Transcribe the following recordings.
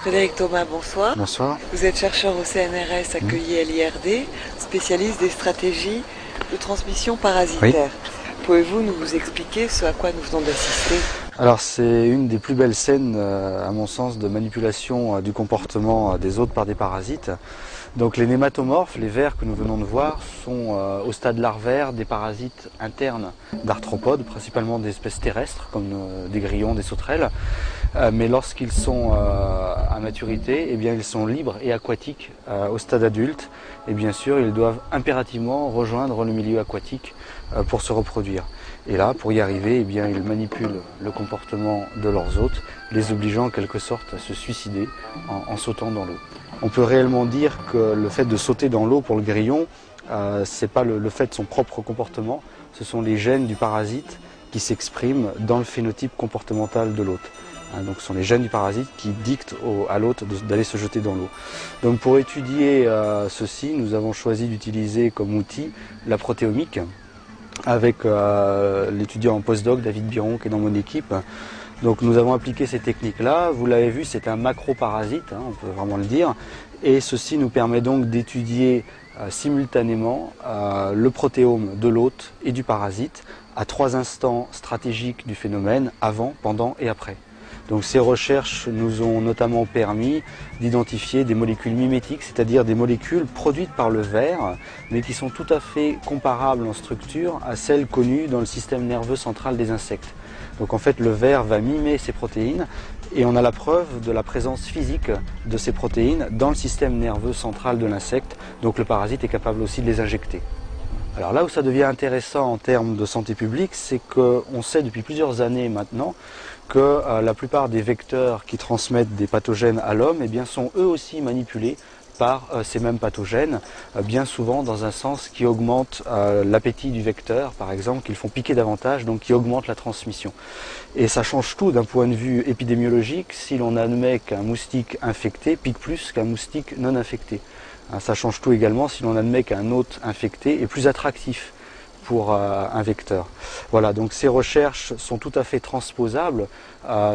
Frédéric Thomas, bonsoir. Bonsoir. Vous êtes chercheur au CNRS accueilli à l'IRD, spécialiste des stratégies de transmission parasitaire. Oui. Pouvez-vous nous expliquer ce à quoi nous venons d'assister? Alors c'est une des plus belles scènes, à mon sens, de manipulation du comportement des hôtes par des parasites. Donc les nématomorphes, les vers que nous venons de voir, sont au stade larvaire des parasites internes d'arthropodes, principalement d'espèces terrestres, comme des grillons, des sauterelles. Mais lorsqu'ils sont à maturité, eh bien, ils sont libres et aquatiques au stade adulte. Et bien sûr, ils doivent impérativement rejoindre le milieu aquatique pour se reproduire. Et là, pour y arriver, eh bien, ils manipulent le comportement de leurs hôtes, les obligeant en quelque sorte à se suicider en sautant dans l'eau. On peut réellement dire que le fait de sauter dans l'eau pour le grillon, c'est pas le fait de son propre comportement, ce sont les gènes du parasite qui s'expriment dans le phénotype comportemental de l'hôte. Donc ce sont les gènes du parasite qui dictent à l'hôte d'aller se jeter dans l'eau. Donc pour étudier ceci, nous avons choisi d'utiliser comme outil la protéomique avec l'étudiant en postdoc David Biron qui est dans mon équipe. Donc nous avons appliqué ces techniques-là. Vous l'avez vu, c'est un macroparasite, on peut vraiment le dire. Et ceci nous permet donc d'étudier simultanément le protéome de l'hôte et du parasite à 3 instants stratégiques du phénomène, avant, pendant et après. Donc ces recherches nous ont notamment permis d'identifier des molécules mimétiques, c'est-à-dire des molécules produites par le ver, mais qui sont tout à fait comparables en structure à celles connues dans le système nerveux central des insectes. Donc en fait le ver va mimer ces protéines et on a la preuve de la présence physique de ces protéines dans le système nerveux central de l'insecte, donc le parasite est capable aussi de les injecter. Alors là où ça devient intéressant en termes de santé publique, c'est qu'on sait depuis plusieurs années maintenant que la plupart des vecteurs qui transmettent des pathogènes à l'homme eh bien, sont eux aussi manipulés par ces mêmes pathogènes, bien souvent dans un sens qui augmente l'appétit du vecteur, par exemple, qu'ils font piquer davantage, donc qui augmente la transmission. Et ça change tout d'un point de vue épidémiologique si l'on admet qu'un moustique infecté pique plus qu'un moustique non infecté. Ça change tout également si l'on admet qu'un hôte infecté est plus attractif pour un vecteur. Voilà, donc ces recherches sont tout à fait transposables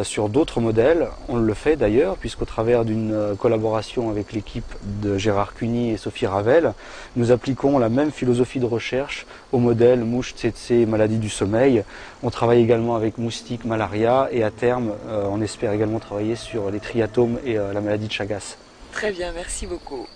sur d'autres modèles. On le fait d'ailleurs, puisqu'au travers d'une collaboration avec l'équipe de Gérard Cuny et Sophie Ravel, nous appliquons la même philosophie de recherche au modèle mouche tsetse maladie du sommeil. On travaille également avec moustiques malaria et à terme, on espère également travailler sur les triatomes et la maladie de Chagas. Très bien, merci beaucoup.